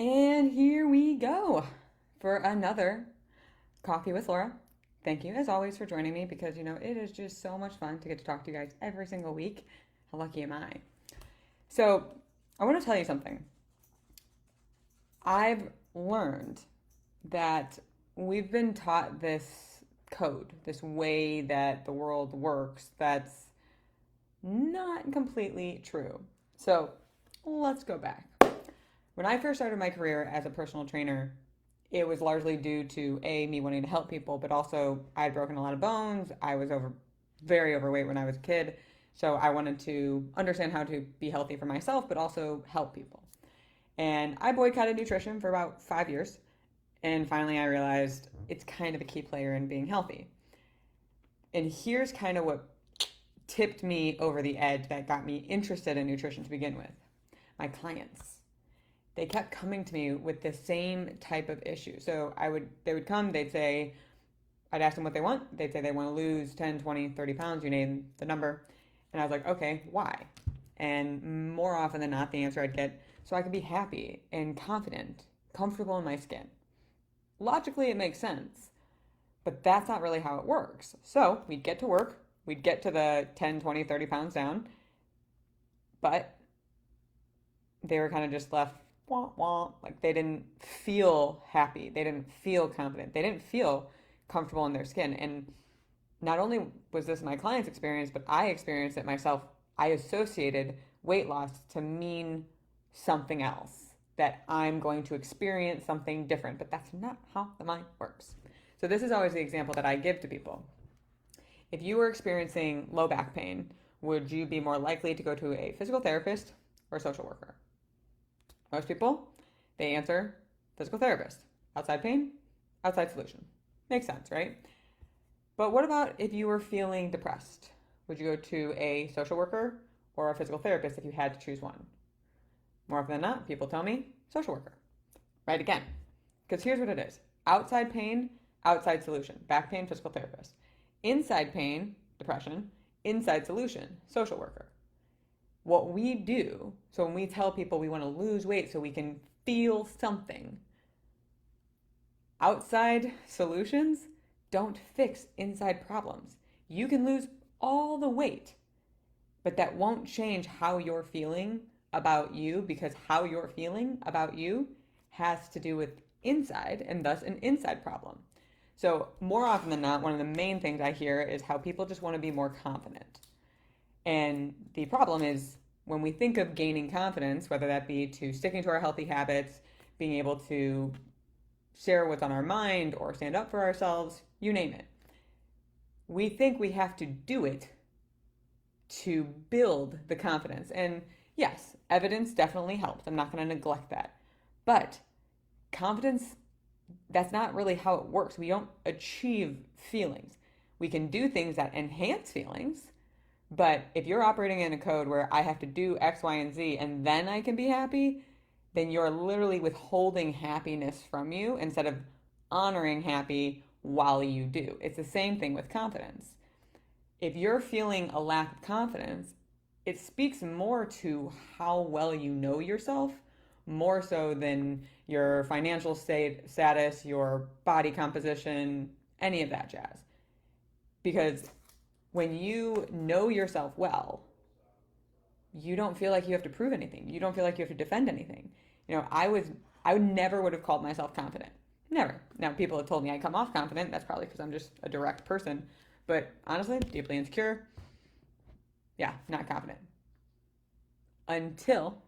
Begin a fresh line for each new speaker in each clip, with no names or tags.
And here we go for another Coffee with Laura. Thank you, as always, for joining me because, it is just so much fun to get to talk to you guys every single week. How lucky am I? So, I want to tell you something. I've learned that we've been taught this code, this way that the world works, that's not completely true. So, let's go back. When I first started my career as a personal trainer, it was largely due to me wanting to help people, but also I had broken a lot of bones. I was very overweight when I was a kid, so I wanted to understand how to be healthy for myself, but also help people. And I boycotted nutrition for about 5 years, and finally I realized it's kind of a key player in being healthy. And here's kind of what tipped me over the edge that got me interested in nutrition to begin with. My clients, they kept coming to me with the same type of issue. So they would come, I'd ask them what they want. They'd say they want to lose 10, 20, 30 pounds, you name the number. And I was like, okay, why? And more often than not, the answer I'd get, so I could be happy and confident, comfortable in my skin. Logically, it makes sense, but that's not really how it works. So we'd get to work, we'd get to the 10, 20, 30 pounds down, but they were kind of just left wah, wah. Like they didn't feel happy. They didn't feel confident. They didn't feel comfortable in their skin. And not only was this my client's experience, but I experienced it myself. I associated weight loss to mean something else, that I'm going to experience something different, but that's not how the mind works. So this is always the example that I give to people. If you were experiencing low back pain, would you be more likely to go to a physical therapist or a social worker? Most people, they answer physical therapist. Outside pain, outside solution. Makes sense, right? But what about if you were feeling depressed? Would you go to a social worker or a physical therapist if you had to choose one? More often than not, people tell me social worker. Right again. Because here's what it is. Outside pain, outside solution. Back pain, physical therapist. Inside pain, depression. Inside solution, social worker. What we do, so when we tell people we want to lose weight so we can feel something, outside solutions don't fix inside problems. You can lose all the weight, but that won't change how you're feeling about you, because how you're feeling about you has to do with inside, and thus an inside problem. So more often than not, one of the main things I hear is how people just want to be more confident. And the problem is when we think of gaining confidence, whether that be to sticking to our healthy habits, being able to share what's on our mind or stand up for ourselves, you name it. We think we have to do it to build the confidence. And yes, evidence definitely helps. I'm not going to neglect that. But confidence, that's not really how it works. We don't achieve feelings. We can do things that enhance feelings. But if you're operating in a code where I have to do X, Y, and Z and then I can be happy, then you're literally withholding happiness from you instead of honoring happy while you do. It's the same thing with confidence. If you're feeling a lack of confidence, it speaks more to how well you know yourself, more so than your financial status, your body composition, any of that jazz. Because when you know yourself well, you don't feel like you have to prove anything. You don't feel like you have to defend anything. I never would have called myself confident. Never. Now, people have told me I come off confident. That's probably because I'm just a direct person. But honestly, deeply insecure. Yeah, not confident. Until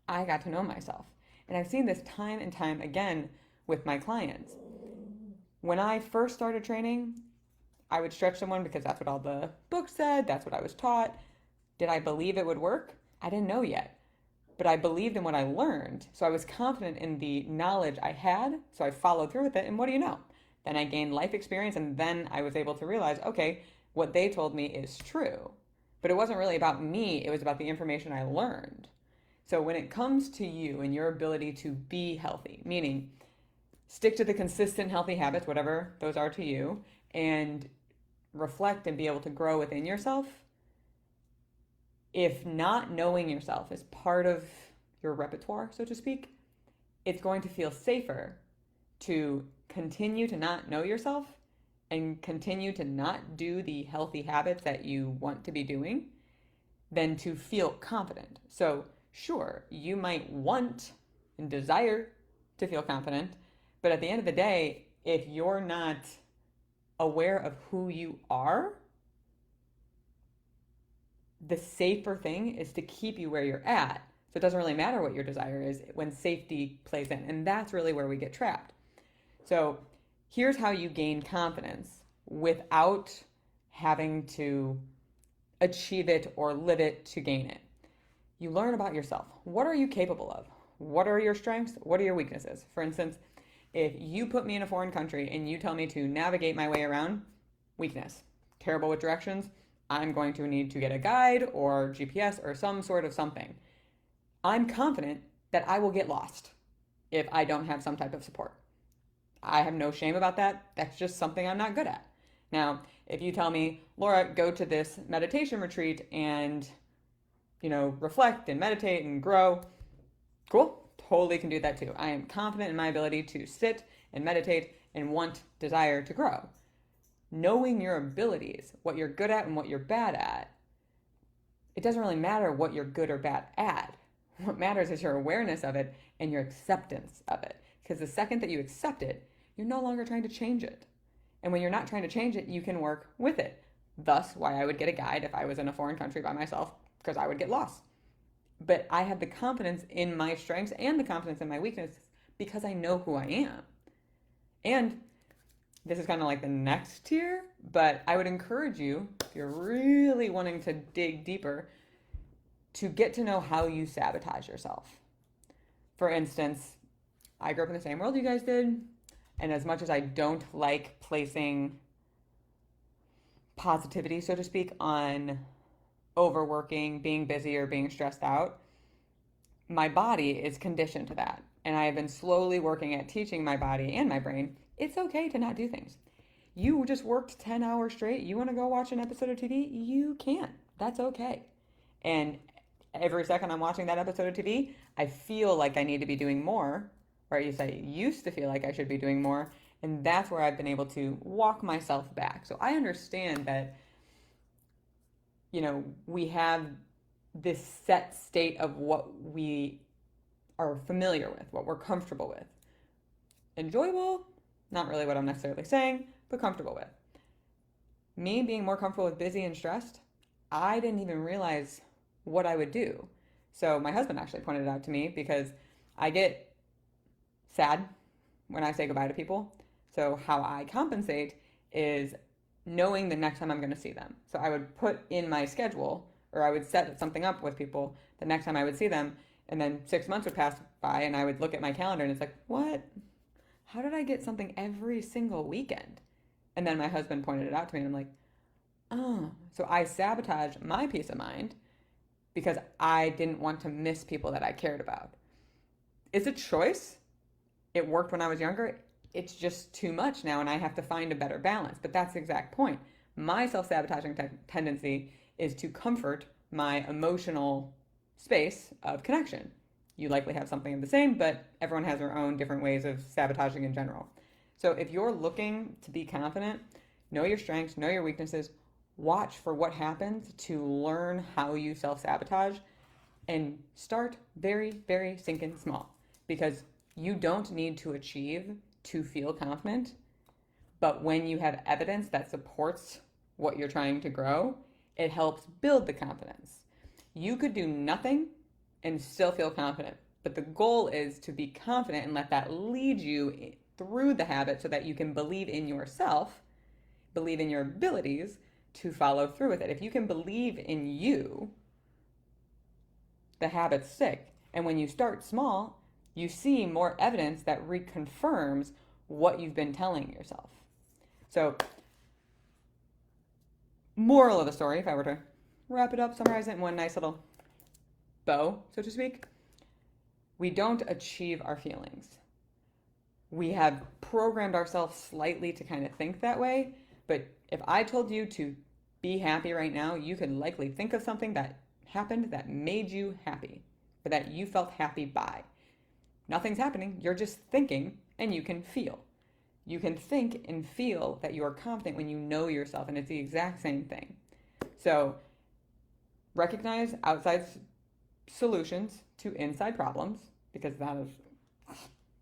I got to know myself. And I've seen this time and time again with my clients. When I first started training, I would stretch someone because that's what all the books said. That's what I was taught. Did I believe it would work? I didn't know yet. But I believed in what I learned. So I was confident in the knowledge I had. So I followed through with it. And what do you know? Then I gained life experience. And then I was able to realize, okay, what they told me is true. But it wasn't really about me. It was about the information I learned. So when it comes to you and your ability to be healthy, meaning stick to the consistent healthy habits, whatever those are to you, and reflect and be able to grow within yourself. If not knowing yourself is part of your repertoire, so to speak, it's going to feel safer to continue to not know yourself and continue to not do the healthy habits that you want to be doing than to feel confident. So, sure, you might want and desire to feel confident, but at the end of the day, if you're not aware of who you are, the safer thing is to keep you where you're at. So it doesn't really matter what your desire is when safety plays in. And that's really where we get trapped. So here's how you gain confidence without having to achieve it or live it to gain it. You learn about yourself. What are you capable of? What are your strengths? What are your weaknesses? For instance, if you put me in a foreign country and you tell me to navigate my way around, weakness. Terrible with directions. I'm going to need to get a guide or GPS or some sort of something. I'm confident that I will get lost if I don't have some type of support. I have no shame about that. That's just something I'm not good at. Now, if you tell me, Laura, go to this meditation retreat and, reflect and meditate and grow, cool. Totally can do that too. I am confident in my ability to sit and meditate and desire to grow. Knowing your abilities, what you're good at and what you're bad at, it doesn't really matter what you're good or bad at. What matters is your awareness of it and your acceptance of it. Because the second that you accept it, you're no longer trying to change it. And when you're not trying to change it, you can work with it. Thus, why I would get a guide if I was in a foreign country by myself, because I would get lost. But I have the confidence in my strengths and the confidence in my weaknesses because I know who I am. And this is kind of like the next tier, but I would encourage you, if you're really wanting to dig deeper, to get to know how you sabotage yourself. For instance, I grew up in the same world you guys did, and as much as I don't like placing positivity, so to speak, on overworking, being busy, or being stressed out, my body is conditioned to that. And I have been slowly working at teaching my body and my brain, it's okay to not do things. You just worked 10 hours straight. You want to go watch an episode of TV? You can. That's okay. And every second I'm watching that episode of TV, I feel like I need to be doing more, or at least I used to feel like I should be doing more. And that's where I've been able to walk myself back. So I understand that, we have this set state of what we are familiar with, what we're comfortable with. Enjoyable, not really what I'm necessarily saying, but comfortable with. Me being more comfortable with busy and stressed, I didn't even realize what I would do. So my husband actually pointed it out to me because I get sad when I say goodbye to people. So how I compensate is knowing the next time I'm going to see them. So I would put in my schedule, or I would set something up with people the next time I would see them, and then 6 months would pass by and I would look at my calendar and it's like, what? How did I get something every single weekend? And then my husband pointed it out to me and I'm like, oh. So I sabotaged my peace of mind because I didn't want to miss people that I cared about. It's a choice. It worked when I was younger. It's just too much now and I have to find a better balance. But that's the exact point. My self-sabotaging tendency is to comfort my emotional space of connection. You likely have something of the same, but everyone has their own different ways of sabotaging in general. So if you're looking to be confident, know your strengths, know your weaknesses, watch for what happens to learn how you self-sabotage, and start very, very sinking small. Because you don't need to achieve to feel confident, but when you have evidence that supports what you're trying to grow, it helps build the confidence. You could do nothing and still feel confident, but the goal is to be confident and let that lead you through the habit so that you can believe in yourself, believe in your abilities to follow through with it. If you can believe in you, the habits stick. And when you start small, you see more evidence that reconfirms what you've been telling yourself. So, moral of the story, if I were to wrap it up, summarize it in one nice little bow, so to speak, we don't achieve our feelings. We have programmed ourselves slightly to kind of think that way, but if I told you to be happy right now, you could likely think of something that happened that made you happy, or that you felt happy by. Nothing's happening. You're just thinking, and you can feel. You can think and feel that you are confident when you know yourself, and it's the exact same thing. So recognize outside solutions to inside problems, because that is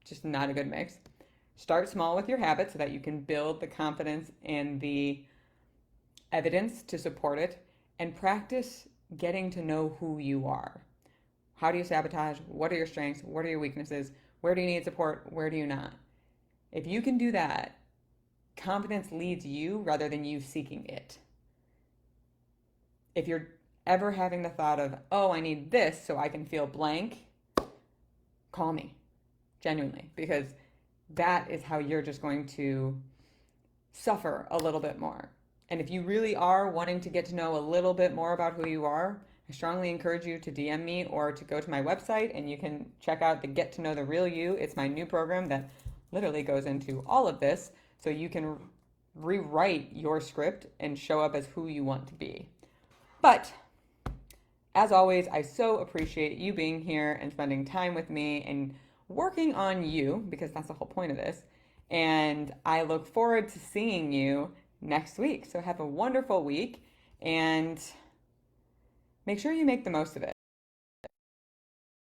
just not a good mix. Start small with your habits so that you can build the confidence and the evidence to support it, and practice getting to know who you are. How do you sabotage? What are your strengths? What are your weaknesses? Where do you need support? Where do you not? If you can do that, confidence leads you rather than you seeking it. If you're ever having the thought of, oh, I need this so I can feel blank, call me, genuinely, because that is how you're just going to suffer a little bit more. And if you really are wanting to get to know a little bit more about who you are, I strongly encourage you to DM me or to go to my website, and you can check out the Get to Know the Real You. It's my new program that literally goes into all of this, so you can rewrite your script and show up as who you want to be. But as always, I so appreciate you being here and spending time with me and working on you, because that's the whole point of this. And I look forward to seeing you next week. So have a wonderful week, and make sure you make the most of it.